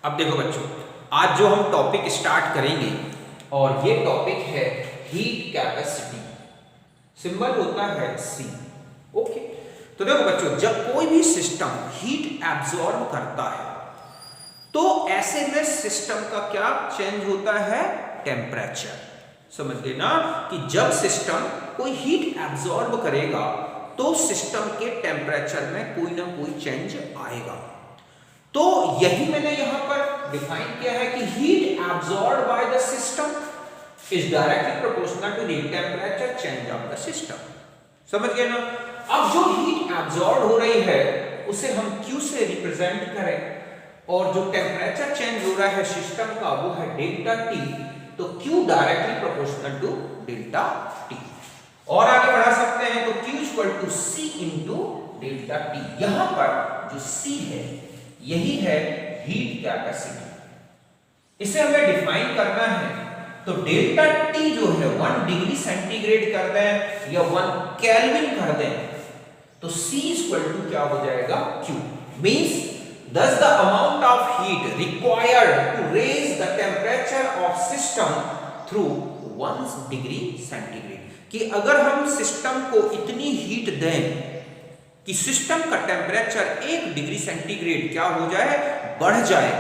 अब देखो बच्चों, आज जो हम टॉपिक स्टार्ट करेंगे और ये टॉपिक है हीट कैपेसिटी। सिंबल होता है सी। ओके, तो देखो बच्चों, जब कोई भी सिस्टम हीट एब्जॉर्ब करता है तो ऐसे में सिस्टम का क्या चेंज होता है? टेम्परेचर। समझ गए ना कि जब सिस्टम कोई हीट एब्जॉर्ब करेगा तो सिस्टम के टेम्परेचर में कोई ना कोई चेंज आएगा। तो यही मैंने यहां पर डिफाइन किया है कि heat absorbed by the system is directly proportional to the temperature change of the system. समझ गए ना? अब जो हीट एब्जॉर्ब हो रही है उसे हम Q से रिप्रेजेंट करें और जो टेम्परेचर चेंज हो रहा है सिस्टम का वो है डेल्टा T, तो Q directly proportional to delta T। और आगे बढ़ा सकते हैं तो Q equal to C into delta T। यहां पर जो C है यही है हीट कैपेसिटी। इसे हमें डिफाइन करना है तो डेल्टा T जो है 1 डिग्री सेंटीग्रेड कर दें या 1 केल्विन कर दें तो C इक्वल टू क्या हो जाएगा? Q means thus the amount of heat required to raise the temperature of system through 1 degree centigrade. कि अगर हम सिस्टम को इतनी हीट दें कि सिस्टम का टेम्परेचर 1 डिग्री सेंटीग्रेड क्या हो जाए? बढ़ जाए,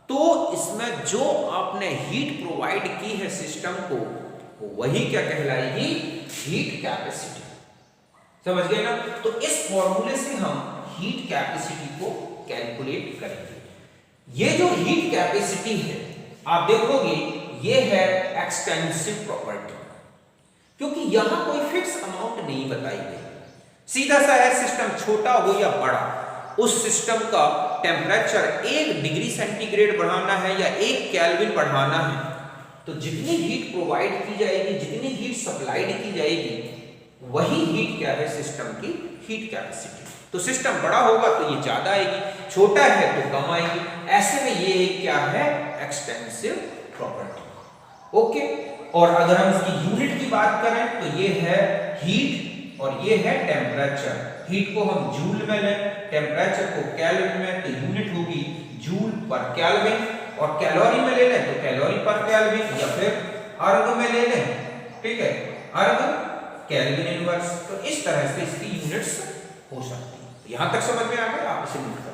तो इसमें जो आपने हीट प्रोवाइड की है सिस्टम को वही क्या कहलाएगी? Heat capacity. समझ गए ना? तो इस फॉर्मूले से हम हीट कैपेसिटी को कैलकुलेट करेंगे। ये जो हीट कैपेसिटी है आप देखोगे ये है एक्सटेंसिव प्रॉपर्टी, क्योंकि यहां कोई फिक्स अमाउंट नहीं बताई गई। सीधा सा है, सिस्टम छोटा हो या बड़ा, उस सिस्टम का टेम्परेचर 1 डिग्री सेंटीग्रेड बढ़ाना है या 1 केल्विन बढ़ाना है तो जितनी हीट प्रोवाइड की जाएगी, जितनी हीट सप्लाइड की जाएगी, वही हीट क्या है? सिस्टम की हीट कैपेसिटी। तो सिस्टम बड़ा होगा तो ये ज्यादा आएगी, छोटा है तो कम आएगी। ऐसे में ये एक क्या है? Extensive property. ओके, और अगर हम इसकी यूनिट की बात करें तो ये है हीट और ये है टेम्परेचर। हीट को हम जूल में लें, टेम्परेचर को केल्विन में, तो यूनिट होगी जूल पर केल्विन। और कैलोरी में ले लें तो कैलोरी पर केल्विन, या फिर अर्ग में ले लें, ठीक है, अर्ग केल्विन इनवर्स। तो इस तरह से इसकी यूनिट्स हो सकती है। यहां तक समझ में आ गया? आप इसे नोट करें।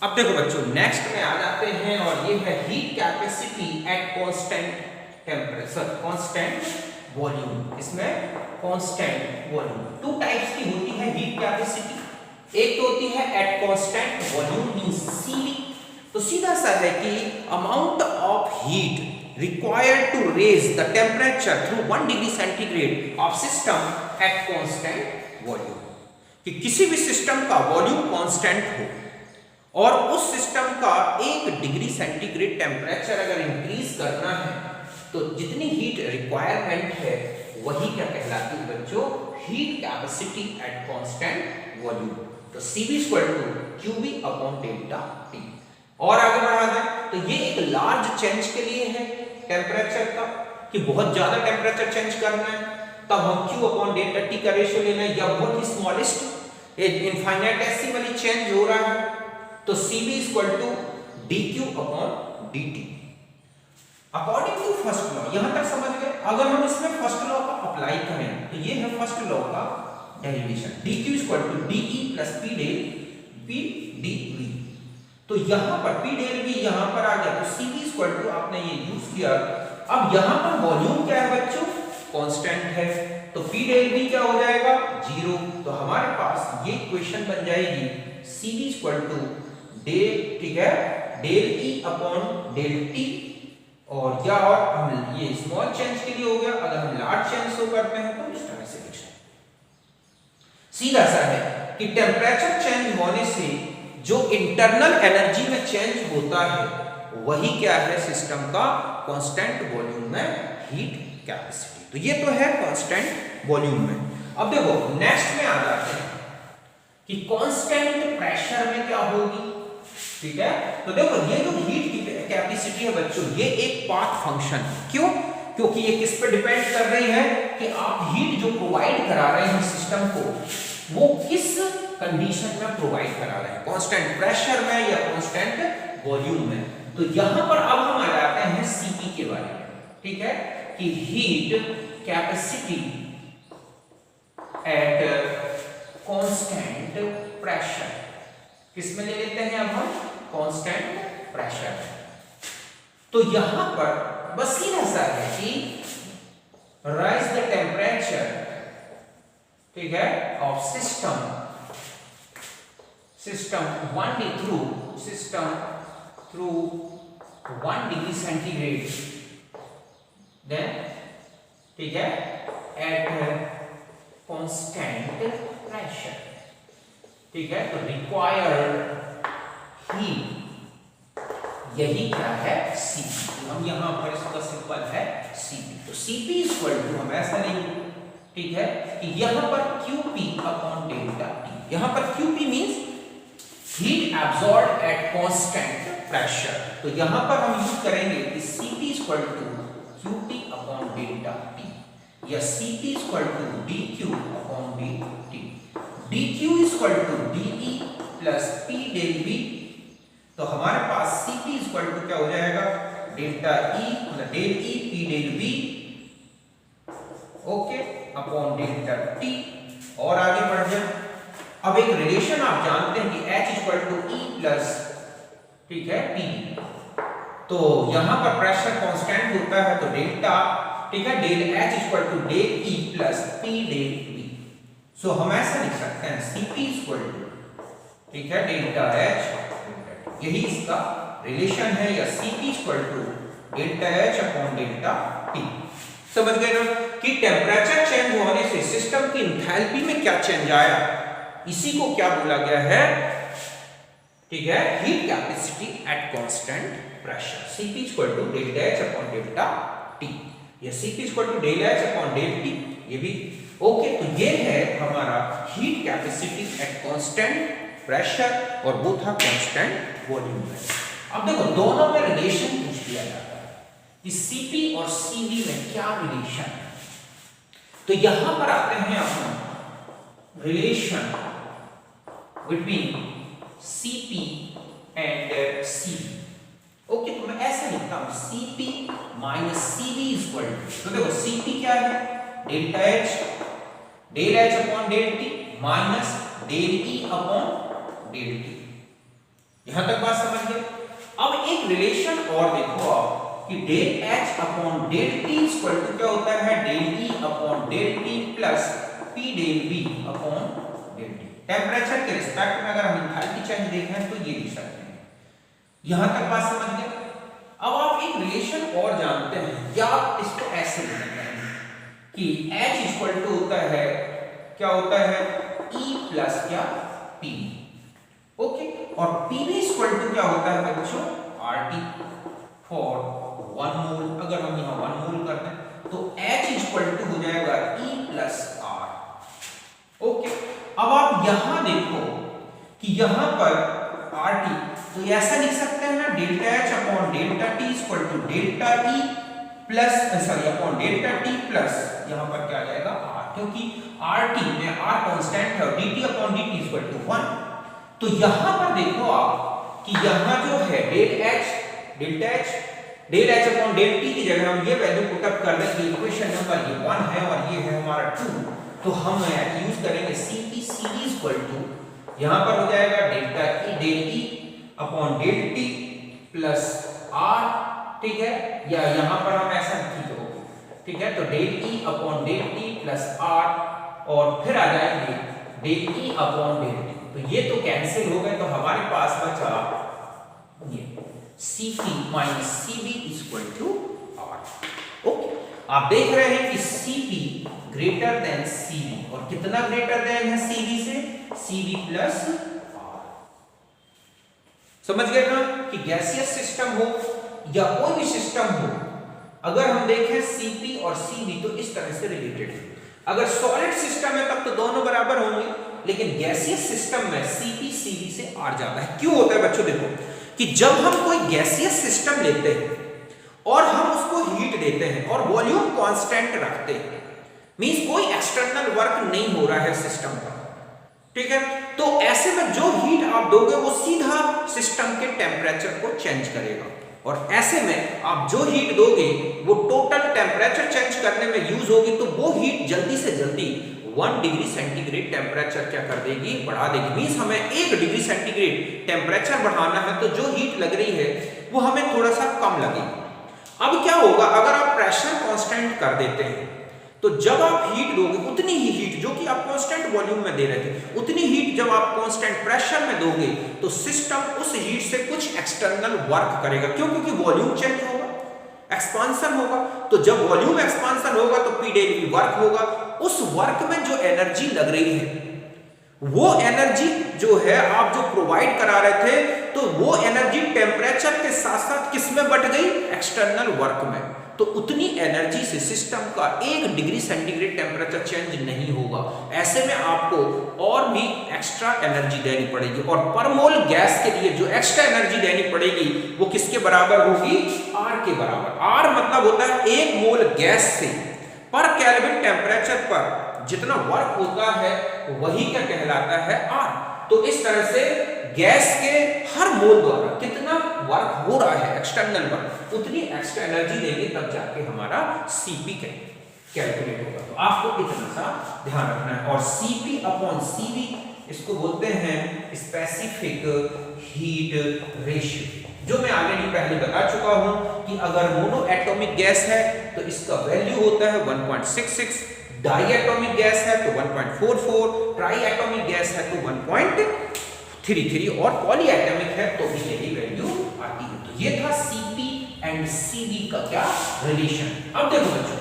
अब देखो बच्चों, नेक्स्ट में आ जाते हैं और ये है heat capacity at constant temperature, constant volume. इसमें कांस्टेंट वॉल्यूम 2 टाइप्स की होती है हीट कैपेसिटी। एक तो होती है eight constant volume means CV। तो सीधा सा है कि amount of heat required to raise the temperature through 1 degree centigrade of system at constant volume। कि किसी भी सिस्टम का वॉल्यूम कांस्टेंट हो और उस सिस्टम का 1 डिग्री सेंटीग्रेड टेम्परेचर अगर इंक्रीज करना है तो जितनी हीट रिक्वायरमेंट है वही क्या कहलाती है बच्चों? Heat capacity at constant volume. तो CV equal to QV upon delta T। और आगे बढ़ा दें तो ये एक लार्ज चेंज के लिए है टेम्परेचर का, कि बहुत ज्यादा टेम्परेचर चेंज करना है तब हम Q अपॉन डेल्टा T का रेशियो लेना है, या बहुत ही स्मॉलेस्ट इनफाइनेटेसिमली चेंज हो रहा है तो CV equal to dQ upon dt according to first law. यहां तक समझ गए? अगर हम इसमें फर्स्ट लॉ का अप्लाई करें तो ये है फर्स्ट लॉ का derivation, dQ equal to dE plus P del P dV। तो यहां पर P डेल V यहां पर आ गया तो CV इक्वल टू आपने ये यूज किया। अब यहां पर वॉल्यूम क्या है बच्चों? कांस्टेंट है, तो P डेल V क्या हो जाएगा? 0। तो हमारे पास ये इक्वेशन बन जाएगी CV इक्वल टू डेल, ठीक है, del E upon del T। और या और हम ये स्मॉल चेंज के लिए हो गया, अगर हम लार्ज चेंज शो करते हैं तो इस तरह से लिख सकते। सीधा सा है कि टेम्परेचर चेंज होने से जो इंटरनल एनर्जी में चेंज होता है वही क्या है? सिस्टम का कांस्टेंट वॉल्यूम में हीट कैपेसिटी। तो ये तो है कांस्टेंट वॉल्यूम में। अब देखो नेक्स्ट में आ जाते हैं कि कांस्टेंट प्रेशर में क्या होगी, ठीक है। तो देखो ये जो हीट कैपेसिटी है बच्चों ये एक पाथ फंक्शन है। क्यों? क्योंकि ये किस पे डिपेंड कर रही है कि आप हीट जो प्रोवाइड करा रहे हैं सिस्टम को वो किस कंडीशन में प्रोवाइड करा रहे हैं, कांस्टेंट प्रेशर में या कांस्टेंट वॉल्यूम में। तो यहां पर अब हम आ जाते हैं सीपी के बारे में, ठीक है, कि heat capacity at constant pressure, किस में ले लेते हैं अब हम, कांस्टेंट प्रेशर। तो यहां पर बस सीधा सा है कि राइज द टेम्परेचर, ठीक है, of system 1 through 1 degree centigrade, then ठीक है एट कांस्टेंट प्रेशर, ठीक है। तो रिक्वायर्ड हीट, यही क्या है, Cp। तो हम यहां पर इसका सिंबल है Cp। तो Cp इक्वल टू हम ऐसा लेंगे, ठीक है, कि यहां पर Qp अपॉन डेल्टा T। यहां पर Qp means heat absorbed at constant pressure. तो यहां पर हम यूज करेंगे कि Cp equal to Qp upon delta T या Cp equal to dQ upon dt। dQ equal to dE plus P del V। तो हमारे पास Cp इक्वल टू क्या हो जाएगा, डेल्टा E मतलब del E P del V, okay, upon delta T। और आगे बढ़ जाए, अब एक रिलेशन आप जानते हैं कि H equal to E plus, ठीक है, P। तो यहां पर प्रेशर कांस्टेंट होता है तो डेल्टा, ठीक है, del H equal to del E plus P del V। So हम ऐसा लिख सकते हैं Cp इक्वल टू, ठीक है, डेल्टा H, यही इसका रिलेशन है, या Cp equal to delta H upon delta T। समझ गए ना कि टेम्परेचर चेंज होने से सिस्टम की एंथैल्पी में क्या चेंज आया, इसी को क्या बोला गया है, ठीक है, heat capacity at constant pressure. Cp equal to delta H upon delta T या Cp equal to del H upon del T, ये भी ओके। तो ये है हमारा heat capacity at constant pressure और वो था कांस्टेंट वॉल्यूम में। अब देखो दोनों में रिलेशन पूछ लिया जाता है कि Cp और Cv में क्या रिलेशन है। तो यहां पर आते हैं अपन relation between Cp and Cv। Okay, तो मैं ऐसे लिखता हूं Cp minus Cv equal to, तो देखो Cp क्या है, delta H del H upon del T minus del E upon del T। यहां तक बात समझ गए। अब एक रिलेशन और देखो आप कि del H upon del T equal to क्या होता है, del E upon del T plus P del V upon del T। Temperature के रिस्पेक्ट में अगर हम एंथैल्पी चेंज देखें तो ये लिख सकते हैं। यहां तक बात समझ गए। अब आप एक रिलेशन और जानते हैं, या आप इसको ऐसे लिख सकते हैं कि H इक्वल टू होता है, क्या होता है, E प्लस क्या, P, ओके। और Pv इक्वल टू क्या होता है बच्चों, RT फॉर 1 मोल। अगर हम यहां 1 मोल करते हैं तो H इक्वल टू हो जाएगा E प्लस R, ओके। अब आप यहां देखो कि यहां पर RT, तो ऐसा लिख सकते हैं ना, delta H upon delta T equal to delta E plus, sorry, upon delta T plus यहां पर क्या आ जाएगा R, क्योंकि RT में R कांस्टेंट है और dt upon dt equal to 1। तो यहां पर देखो आप कि यहां जो है del H, delta H, del H upon del T की जगह हम ये वैल्यू पुट अप कर देंगे, इक्वेशन नंबर ये 1 है और ये है हमारा 2। तो हम यूज करेंगे Cp Cv इक्वल टू, यहां पर हो जाएगा delta E del E upon del T plus R, ठीक है, या यहां पर हम ऐसा ठीक है, तो del E upon del T plus R और फिर आ जाएंगे del E upon del T। तो ये तो कैंसिल हो गए, तो हमारे पास बचा ये Cp minus Cv equal to R, okay. आप देख रहे हैं कि Cp ग्रेटर देन Cv, और कितना ग्रेटर देन है Cv से, Cv प्लस R। समझ गए ना कि गैसियस सिस्टम हो या कोई भी सिस्टम हो, अगर हम देखें Cp और Cv तो इस तरह से रिलेटेड है। अगर सॉलिड सिस्टम है तब तो दोनों बराबर होंगे, लेकिन गैसियस सिस्टम में Cp Cv से R ज्यादा है। क्यों होता है बच्चों, देखो कि जब हम कोई गैसियस सिस्टम लेते हैं और हम उसको हीट देते हैं और वॉल्यूम कांस्टेंट रखते हैं, मींस कोई एक्सटर्नल वर्क नहीं हो रहा है सिस्टम का, ठीक है। तो ऐसे में जो हीट आप दोगे वो सीधा सिस्टम के टेम्परेचर को चेंज करेगा, और ऐसे में आप जो हीट दोगे वो टोटल टेम्परेचर चेंज करने में यूज होगी, तो वो हीट जल्दी से जल्दी 1 डिग्री सेंटीग्रेड टेम्परेचर क्या कर देगी, बढ़ा देगी। मींस हमें 1 डिग्री सेंटीग्रेड टेम्परेचर बढ़ाना है, तो जो हीट लग रही है वो हमें थोड़ा सा कम लगेगी। अब क्या होगा, अगर आप प्रेशर कांस्टेंट कर देते हैं, तो जब आप हीट दोगे उतनी ही हीट जो कि आप कांस्टेंट वॉल्यूम में दे रहे थे, उतनी हीट जब आप कांस्टेंट प्रेशर में दोगे तो सिस्टम उस हीट से कुछ एक्सटर्नल वर्क करेगा। क्यों? क्योंकि वॉल्यूम चेंज होगा, एक्सपांशन होगा। तो जब वॉल्यूम एक्सपांशन होगा तो पी डेल्टा वर्क होगा। उस वर्क में जो एनर्जी लग रही है, वो एनर्जी जो है आप जो प्रोवाइड करा रहे थे, तो वो एनर्जी टेम्परेचर के साथ साथ किस में बट गई, एक्सटर्नल वर्क में। तो उतनी एनर्जी से सिस्टम का 1 डिग्री सेंटीग्रेड टेम्परेचर चेंज नहीं होगा। ऐसे में आपको और भी एक्स्ट्रा एनर्जी देनी पड़ेगी, और पर मोल गैस के लिए जो एक्स्ट्रा एनर्जी देनी पड़ेगी वो किसके बराबर होगी, आर के बराबर। आर मतलब होता है 1 मोल गैस से पर केल्विन टेम्परेचर पर जितना वर्क होता है वही क्या कहलाता है, आर। तो इस तरह से गैस के हर मोल द्वारा कितना वर्क हो रहा है, एक्सटर्नल वर्क, उतनी एक्स्ट्रा एनर्जी देंगे, तब जाके हमारा सीपी कैलकुलेट होगा। तो आपको इतना सा ध्यान रखना है। और सीपी अपॉन सीवी इसको बोलते हैं स्पेसिफिक हीट रेशियो, जो मैं ऑलरेडी पहले बता चुका हूं कि अगर मोनो एटॉमिक गैस है तो इसका वैल्यू होता है 1.66, डाई एटॉमिक गैस है तो 1.44, ट्राई एटॉमिक गैस है तो 1.33, और पॉली एटॉमिक है तो भी यही वैल्यू आती है। तो ये था सीपी एंड सीवी का क्या रिलेशन। अब देखो बच्चों,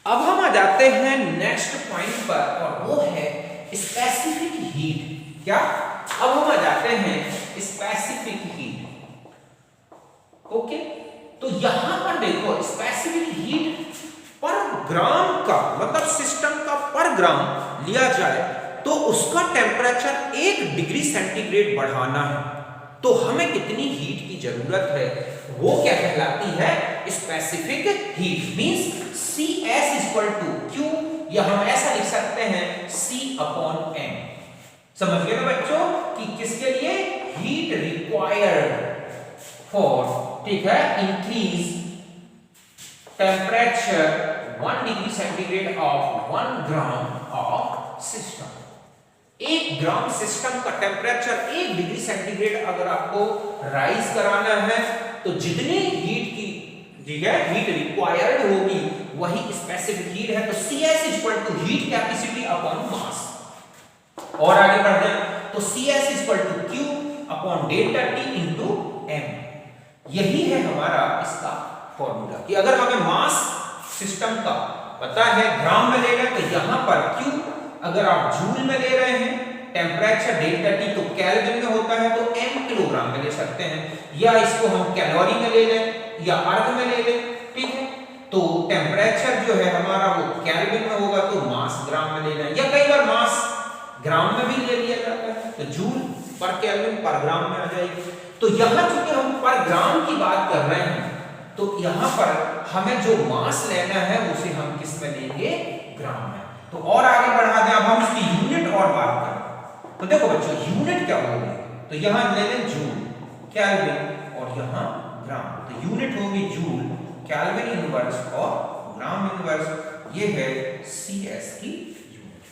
अब हम आ जाते हैं नेक्स्ट पॉइंट पर, और वो है स्पेसिफिक हीट। क्या? अब हम आ जाते हैं स्पेसिफिक हीट। ओके, तो यहां पर देखो स्पेसिफिक हीट पर ग्राम का मतलब सिस्टम का पर ग्राम लिया जाए तो उसका टेम्परेचर 1 डिग्री सेंटीग्रेड बढ़ाना है, तो हमें कितनी हीट की जरूरत है, वो क्या कहलाती है, specific heat. Means CS equal to Q, या हम ऐसा लिख सकते हैं C अपॉन M। समझ गए ना बच्चों कि किसके लिए, हीट रिक्वायर्ड फॉर, ठीक है, increase temperature 1 degree centigrade of 1 gram of system. 1 gram system का टेम्परेचर 1 डिग्री सेंटीग्रेड अगर आपको राइज कराना है, तो जितनी हीट की, ठीक है, हीट रिक्वायर्ड होगी वही स्पेसिफिक हीट है। तो CS equal to heat capacity upon mass. और आगे बढ़ते हैं तो CS equal to Q upon delta T into M। यही है हमारा इसका फॉर्मूला कि अगर हमें मास सिस्टम का पता है ग्राम में लेना है, तो यहां पर Q अगर आप जूल में ले रहे हैं, टेम्परेचर डेल्टा T तो केल्विन में होता है, तो M किलोग्राम में ले सकते हैं, या इसको हम कैलोरी में ले लें या अर्ग में ले लें, ठीक है। तो टेम्परेचर जो है हमारा वो केल्विन में होगा, तो मास ग्राम में ले लें, या कई बार मास ग्राम में भी ले लिया जाता है, तो जूल पर केल्विन पर ग्राम में आ जाएगी। तो यहां चूंकि हम पर ग्राम की बात कर रहे हैं, तो यहां पर हमें जो मास लेना है उसे हम किस में लेंगे, ग्राम में। तो और आगे बढ़ा दें, अब हम इसकी यूनिट और बात करें। तो देखो बच्चों, यूनिट क्या होगी, तो यहां ले लें जूल, केल्विन, और यहां ग्राम। तो यूनिट होगी जूल, केल्विन इनवर्स और ग्राम इनवर्स। ये है CS की यूनिट।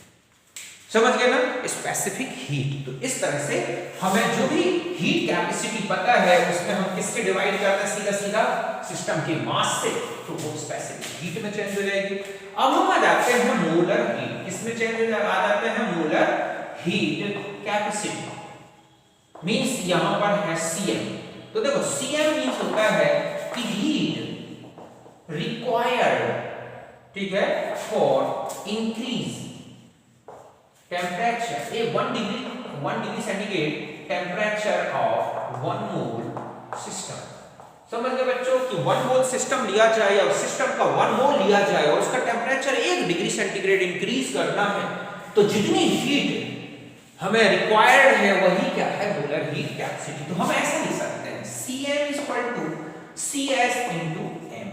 समझ गए ना, स्पेसिफिक हीट। तो इस तरह से हमें जो भी हीट कैपेसिटी पता है उसमें हम किससे डिवाइड करते हैं, सीधा सीधा सिस्टम के मास से, तो वो स्पेसिफिक हीट में चेंज हो जाएगी। अब हम आ जाते हैं मोलर हीट। किसमें चेंज आ जाते हैं, मोलर हीट कैपेसिटी। मींस यहां पर है CM। तो देखो CM मींस होता है कि हीट रिक्वायर्ड, ठीक है, for increase temperature 1 degree centigrade temperature of 1 mole system. समझ गए बच्चों कि 1 मोल सिस्टम लिया जाए और सिस्टम का 1 मोल लिया जाए और उसका टेम्परेचर 1 डिग्री सेंटीग्रेड इंक्रीज करना है, तो जितनी हीट हमें रिक्वायर्ड है वही क्या है, मोलर हीट कैपेसिटी। तो हम ऐसा लिख सकते हैं CM equal to CS into m,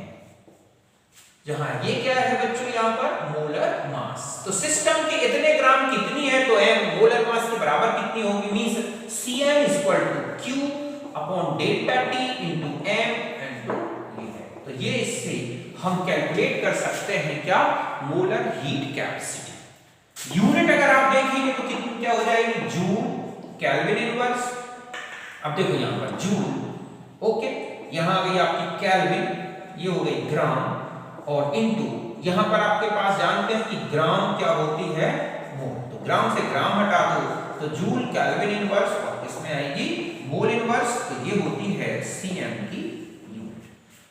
जहां ये क्या है बच्चों यहां पर मोलर मास। तो सिस्टम के इतने ग्राम कितनी है तो m मोलर मास के बराबर कितनी होगी, means Cm equal to Q upon delta T into m into litre. तो ये इससे हम कैलकुलेट कर सकते हैं क्या, मोलर हीट कैपेसिटी। यूनिट अगर आप देखेंगे तो कितनी क्या हो जाएगी, जूल केल्विन इनवर्स। अब देखो यहां पर जूल, ओके, यहां आ गई आपकी केल्विन, ये हो गई ग्राम, और इनटू यहां पर आपके पास जानते हैं कि ग्राम क्या होती है, मोल। तो ग्राम से ग्राम हटा दो तो जूल केल्विन इनवर्स, और इसमें आएगी मोल इनवर्स, तो ये होती है Cm की यूनिट।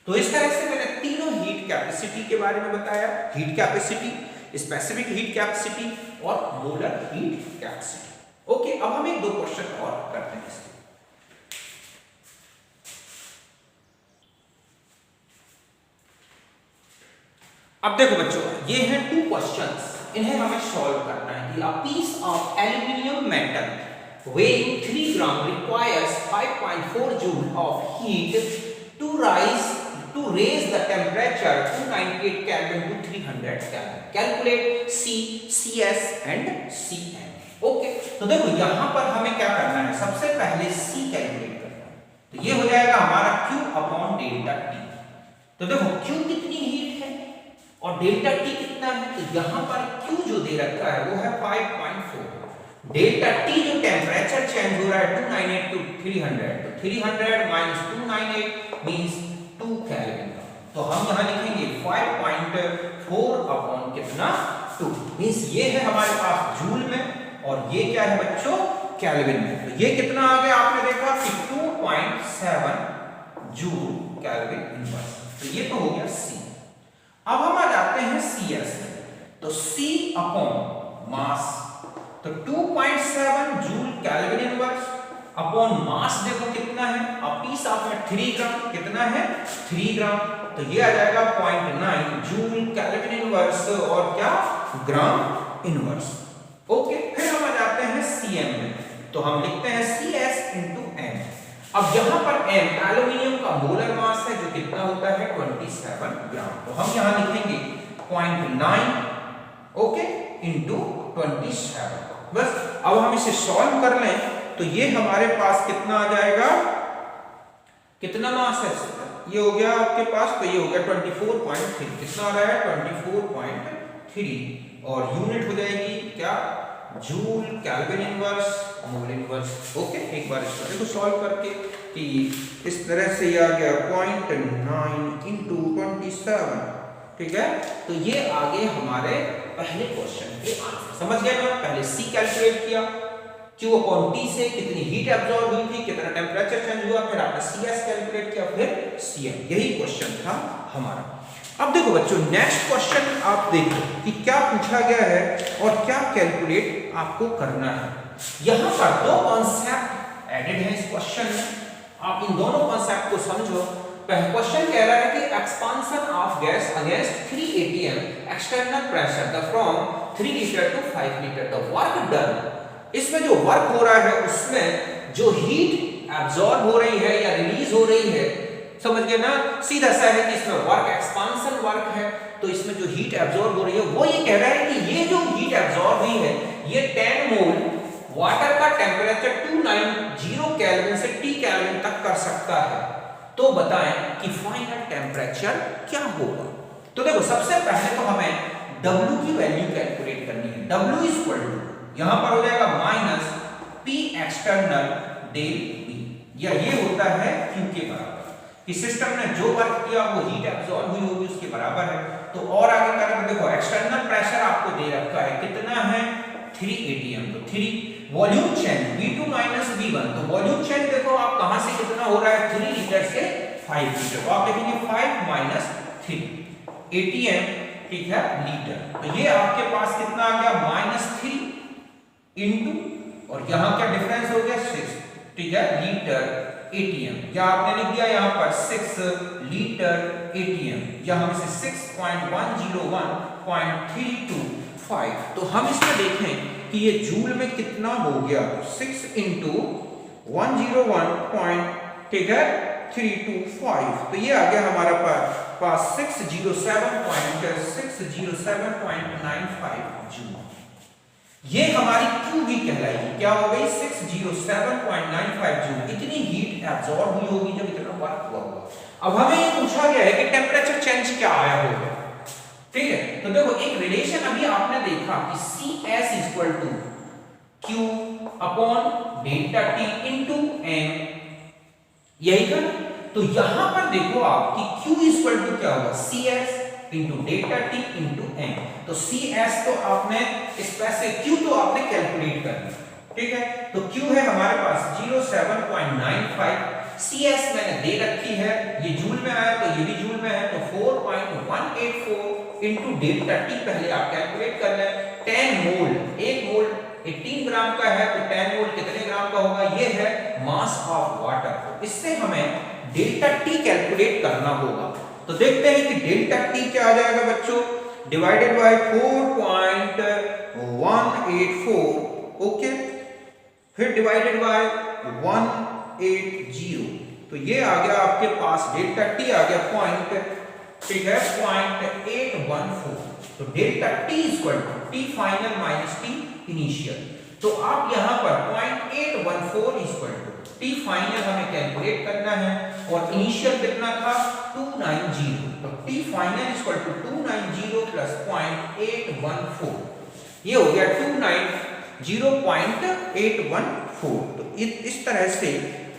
तो इस तरह से मैंने तीनों हीट कैपेसिटी के बारे में बताया, heat capacity, specific heat capacity और मोलर हीट कैपेसिटी। ओके, अब हम एक दो क्वेश्चन और करते हैं इसके। अब देखो बच्चों, ये हैं 2 क्वेश्चंस, इन्हें हमें सॉल्व करना है कि a piece of aluminium metal weighing 3 gram requires 5.4 joule of heat to raise the temperature 298 Kelvin to 300 Kelvin. Calculate C, CS and Cm. Okay, तो देखो यहां पर हमें क्या करना है, सबसे पहले C कैलकुलेट करना है। तो ये हो जाएगा हमारा Q अपॉन डेल्टा T। तो देखो Q कितनी हीट है और डेल्टा T कितना है, तो यहां पर Q जो दे रखा है वो है 5.4, डेल्टा T जो टेम्परेचर चेंज हो रहा है 298 टू 300, तो 300 माइनस 298 मींस 2 केल्विन। तो हम यहां लिखेंगे 5.4 अपॉन कितना, 2, मींस ये है हमारे पास जूल में और ये क्या है बच्चों, केल्विन में। तो ये कितना आ गया, आपने देखा कि 2.7 जूल केल्विन इनवर्स। तो ये तो हो गया C। अब हम आ जाते हैं CS में, तो C अपॉन मास, तो 2.7 joule kelvin inverse upon mass देखो कितना है, अब पीस ऑफ में 3 ग्राम, कितना है 3 ग्राम, तो ये आ जाएगा 0.9 जूल केल्विन इनवर्स और क्या, ग्राम इनवर्स। ओके, फिर हम आ जाते हैं Cm में, तो हम लिखते हैं CS into m। अब यहां पर m एल्यूमिनियम का मोलर मास है जो कितना होता है 27 ग्राम, तो हम यहां लिखेंगे 0.9 ओके इनटू 27। बस अब हम इसे सॉल्व कर लें तो ये हमारे पास कितना आ जाएगा, कितना मास है, ये हो गया आपके पास, तो ये हो गया 24.3, कितना आ रहा है 24.3, और यूनिट हो जाएगी क्या, joule kelvin inverse mole inverse. Okay, एक बार इस तरह को सॉल्व करके कि इस तरह से ये आ गया 0.9 इंटू 27, ठीक है। तो ये आगे हमारे पहले क्वेश्चन के आंसर, समझ गए ना। पहले C कैलकुलेट किया, Q अपॉन T से कितनी हीट एब्जॉर्ब हुई थी, कितना टेम्परेचर चेंज हुआ, फिर आपने CS कैलकुलेट किया, फिर Cm, यही क्वेश्चन था हमारा। अब देखो बच्चों, नेक्स्ट क्वेश्चन आप देखो कि क्या पूछा गया है और क्या कैलकुलेट आपको करना है। यहां पर 2 कॉन्सेप्ट एडेड हैं इस क्वेश्चन में, आप इन दोनों कॉन्सेप्ट को समझो। पहला क्वेश्चन कह रहा है कि expansion of gas against 3 atm external pressure the from 3 litre to 5 litre, the work done, इसमें जो वर्क हो रहा है उसमें जो हीट एब्जॉर्ब हो रही है या रिलीज हो रही है, समझ गए ना। सीधा सा है कि इसमें वर्क एक्सपांशन वर्क है, तो इसमें जो हीट एब्जॉर्ब हो रही है वो ये कह रहा है कि ये जो हीट एब्जॉर्ब हुई है ये 10 मोल वाटर का टेम्परेचर 290 केल्विन से T केल्विन तक कर सकता है। तो बताएं कि फाइनल टेम्परेचर क्या होगा। तो देखो सबसे पहले तो हमें W की वैल्यू कैलकुलेट करनी है। W इज इक्वल टू, यहां पर हो जाएगा minus P external del B, या ये होता है Q के बराबर, कि सिस्टम ने जो वर्क किया वो हीट एब्जॉर्ब हुई होगी उसके बराबर है। तो और आगे करेंगे, देखो एक्सटर्नल प्रेशर आपको दे रखा है, कितना है 3 atm, तो 3 volume change V2 minus V1, तो वॉल्यूम चेंज देखो आप कहां से कितना हो रहा है 3 लीटर से 5 लीटर, तो आप लिखेंगे 5 माइनस 3 atm, ठीक है, लीटर। तो ये आपके पास कितना आ गया -3 इंटू, और यहां क्या डिफरेंस हो गया 6, ठीक है, लीटर atm, या आपने लिख दिया यहां पर 6 लीटर atm, या हम इसे 6.101325, तो हम इसमें देखें कि ये जूल में कितना हो गया, 6 इंटू 101, ठीक है, 6.325, तो ये आ गया हमारा पास 607.95 जूल। ये हमारी क्यू भी कहलाएगी, क्या हो गई 607.95 जूल। इतनी हीट एब्जॉर्ब हुई होगी जब इतना वर्क हुआ होगा। अब हमें ये पूछा गया है कि टेम्परेचर चेंज क्या आया होगा, ठीक है। तो देखो एक रिलेशन अभी आपने देखा कि CS equal to Q upon delta T into M, यही था। तो यहां पर देखो आप कि Q इक्वल टू क्या होगा CS into delta T into M। तो CS तो आपने इस पैसे Q तो आपने कैलकुलेट करना, ठीक है। तो Q है हमारे पास 07.95, CS मैंने दे रखी है, ये जूल में आया तो ये भी जूल में है, तो 4.184 इंटू डेल्टा T पहले आप कैलकुलेट कर लें। 10 मोल, 1 मोल 18 ग्राम का है, तो 10 मोल कितने ग्राम का होगा, ये है मास ऑफ वाटर। इससे हमें डेल्टा T कैलकुलेट करना होगा। तो देखते हैं कि डेल्टा T क्या आ जाएगा बच्चों, डिवाइडेड बाय 4.184, ओके, फिर डिवाइडेड बाय 180, तो ये आ गया आपके पास डेल्टा T आ गया पॉइंट, ठीक है, 0.814। तो delta T equal to T final minus T initial. तो आप यहां पर 0.814 इक्वल टू T फाइनल हमें कैलकुलेट करना है, और इनिशियल कितना था 290। तो T final equal to 290 plus 0.814, ये हो गया 290.814। तो इस तरह से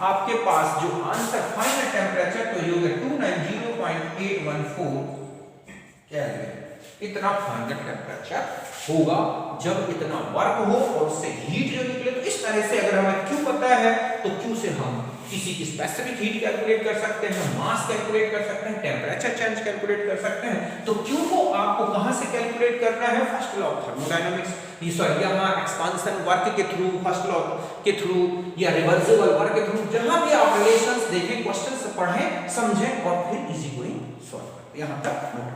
आपके पास जो आंसर फाइनल टेम्परेचर तो ये हो गया 290.814 केल्विन। इतना फाइनल टेम्परेचर होगा जब इतना वर्क हो और उससे हीट जो निकले। तो इस तरह से अगर हमें क्यू पता है तो क्यू से हम किसी की स्पेसिफिक हीट कैलकुलेट कर सकते हैं, मास कैलकुलेट कर सकते हैं, टेम्परेचर चेंज कैलकुलेट कर सकते हैं। तो क्यू को आपको कहां से कैलकुलेट करना है, फर्स्ट लॉ ऑफ थर्मोडायनामिक्स, यहाँ एक्सपांशन वर्क के थ्रू, फर्स्ट लॉ के थ्रू या रिवर्सिबल वर्क के थ्रू, जहां भी आप रिलेशंस देखें, क्वेश्चंस पढ़ें, समझें और फिर इजी गोइंग सॉल्व करें। यहां तक नोट